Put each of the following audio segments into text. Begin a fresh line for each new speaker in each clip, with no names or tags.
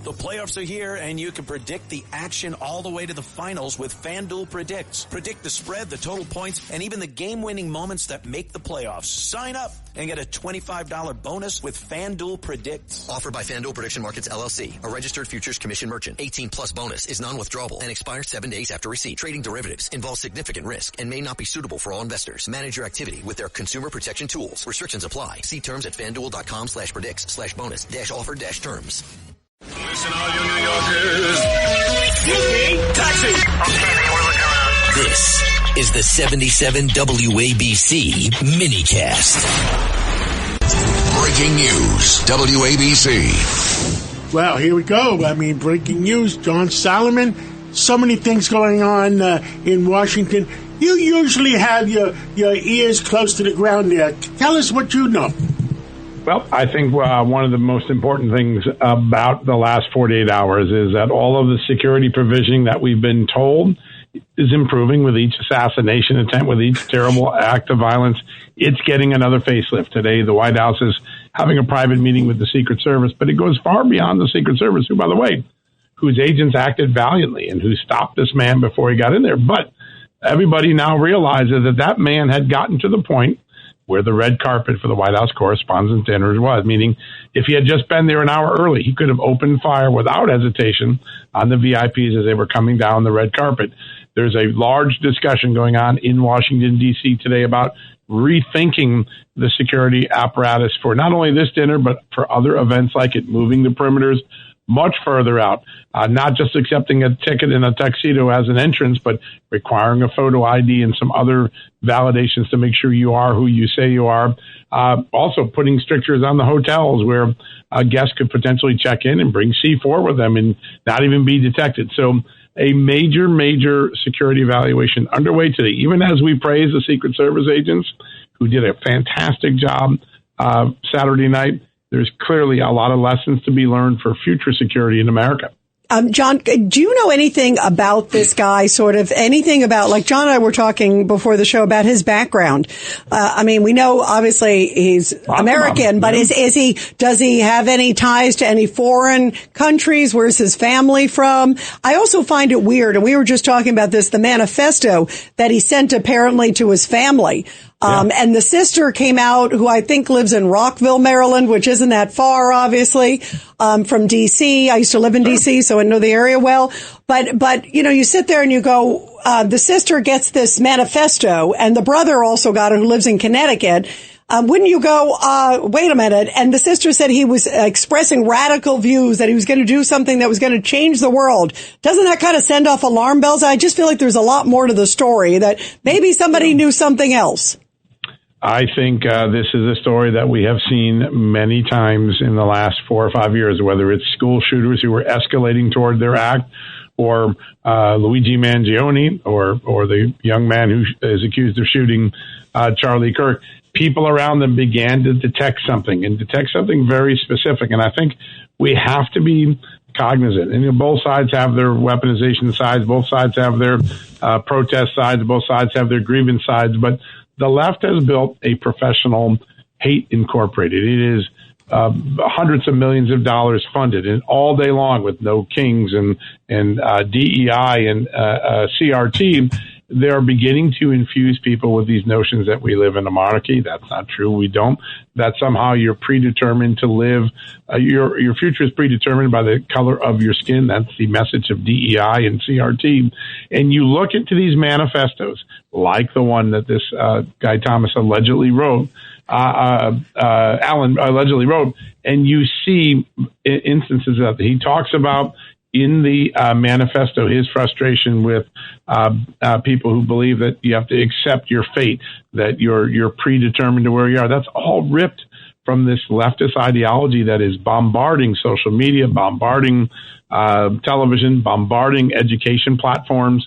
The playoffs are here, and you can predict the action all the way to the finals with FanDuel Predicts. Predict the spread, the total points, and even the game-winning moments that make the playoffs. Sign up and get a $25 bonus with FanDuel Predicts.
Offered by FanDuel Prediction Markets, LLC, a registered futures commission merchant. 18-plus bonus is non-withdrawable and expires 7 days after receipt. Trading derivatives involves significant risk and may not be suitable for all investors. Manage your activity with their consumer protection tools. Restrictions apply. See terms at FanDuel.com/predicts/bonus-offer-terms.
Listen, all you New Yorkers. Taxi!
Okay, we're looking around.
This is the 77 WABC minicast.
Breaking news, WABC.
Well, here we go. Breaking news. John Solomon. So many things going on in Washington. You usually have your ears close to the ground there. Tell us what you know.
Well, I think one of the most important things about the last 48 hours is that all of the security provisioning that we've been told is improving with each assassination attempt, with each terrible act of violence. It's getting another facelift. Today, the White House is having a private meeting with the Secret Service, but it goes far beyond the Secret Service, who, by the way, whose agents acted valiantly and who stopped this man before he got in there. But everybody now realizes that that man had gotten to the point where the red carpet for the White House Correspondents' Dinner was, meaning if he had just been there an hour early, he could have opened fire without hesitation on the VIPs as they were coming down the red carpet. There's a large discussion going on in Washington, D.C. today about rethinking the security apparatus for not only this dinner, but for other events like it, moving the perimeters much further out, not just accepting a ticket in a tuxedo as an entrance, but requiring a photo ID and some other validations to make sure you are who you say you are. Also putting strictures on the hotels where guests could potentially check in and bring C4 with them and not even be detected. So a major, major security evaluation underway today, even as we praise the Secret Service agents who did a fantastic job Saturday night. There's clearly a lot of lessons to be learned for future security in America.
John, do you know anything about this guy, sort of anything about, like John and I were talking before the show about his background? We know obviously he's American, but does he have any ties to any foreign countries? Where's his family from? I also find it weird, and we were just talking about this, the manifesto that he sent apparently to his family. And the sister came out, who I think lives in Rockville, Maryland, which isn't that far, obviously, from D.C. I used to live in D.C., so I know the area well. But you sit there and you go, the sister gets this manifesto, and the brother also got it, who lives in Connecticut. Wouldn't you go, wait a minute? And the sister said he was expressing radical views, that he was going to do something that was going to change the world. Doesn't that kind of send off alarm bells? I just feel like there's a lot more to the story, that maybe somebody knew something else.
I think this is a story that we have seen many times in the last 4 or 5 years, whether it's school shooters who were escalating toward their act, or Luigi Mangione, or the young man who is accused of shooting Charlie Kirk. People around them began to detect something very specific. And I think we have to be cognizant. And both sides have their weaponization sides. Both sides have their protest sides. Both sides have their grievance sides. But the left has built a professional hate incorporated. It is hundreds of millions of dollars funded, and all day long with no Kings and DEI and CRT. They're beginning to infuse people with these notions that we live in a monarchy. That's not true. We don't. That somehow you're predetermined to live. Your future is predetermined by the color of your skin. That's the message of DEI and CRT. And you look into these manifestos, like the one that this guy Thomas allegedly wrote, Allen allegedly wrote, and you see instances that he talks about in the manifesto, his frustration with people who believe that you have to accept your fate, that you're predetermined to where you are. That's all ripped from this leftist ideology that is bombarding social media, bombarding television, bombarding education platforms.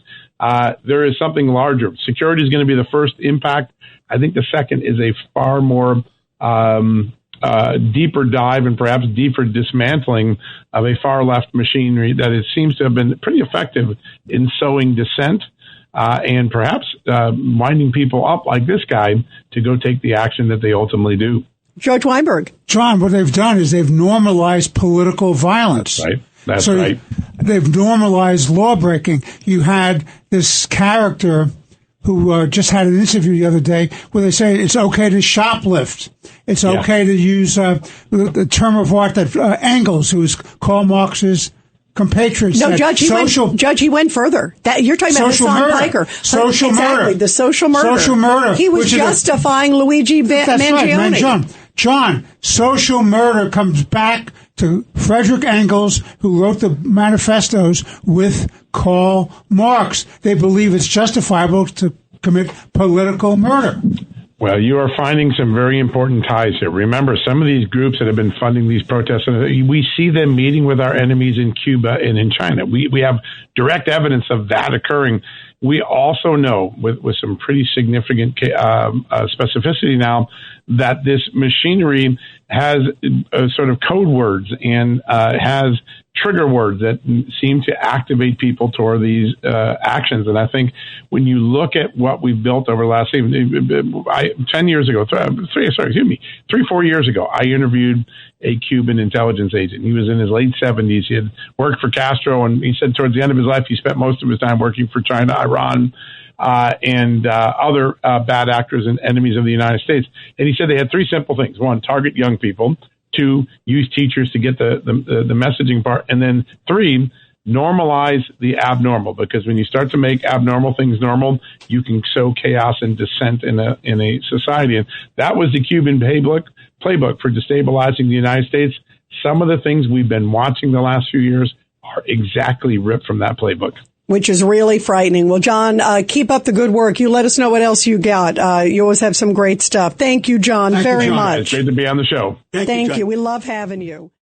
There is something larger. Security is going to be the first impact. I think the second is a far more deeper dive and perhaps deeper dismantling of a far left machinery that it seems to have been pretty effective in sowing dissent and perhaps winding people up like this guy to go take the action that they ultimately do.
George Weinberg.
John, what they've done is they've normalized political violence.
Right. That's
so
right.
They've normalized law breaking. You had this character who just had an interview the other day where they say it's okay to shoplift. It's okay to use the term of art that Engels, who is Karl Marx's compatriot,
no,
said.
Judge, he went further. That you're talking about Hassan Piker.
Social murder.
The social murder.
Social murder.
He was justifying Luigi Mangione.
Right, John, social murder comes back to Frederick Engels, who wrote the manifestos with Karl Marx. They believe it's justifiable to commit political murder.
Well, you are finding some very important ties here. Remember, some of these groups that have been funding these protests, we see them meeting with our enemies in Cuba and in China. We have direct evidence of that occurring. We also know, with some pretty significant specificity now, that this machinery has sort of code words and has trigger words that seem to activate people toward these actions. And I think when you look at what we've built over the last 3-4 years ago, I interviewed a Cuban intelligence agent. He was in his late 70s. He had worked for Castro, and he said towards the end of his life, he spent most of his time working for China, Iran, and other bad actors and enemies of the United States. And he said they had three simple things. One, target young people. Two, use teachers to get the messaging part. And then three, normalize the abnormal, because when you start to make abnormal things normal, you can sow chaos and dissent in a society. And that was the Cuban playbook for destabilizing the United States. Some of the things we've been watching the last few years are exactly ripped from that playbook.
Which is really frightening. Well, John, keep up the good work. You let us know what else you got. You always have some great stuff. Thank you, John, very much.
It's great to be on the show.
Thank you. We love having you.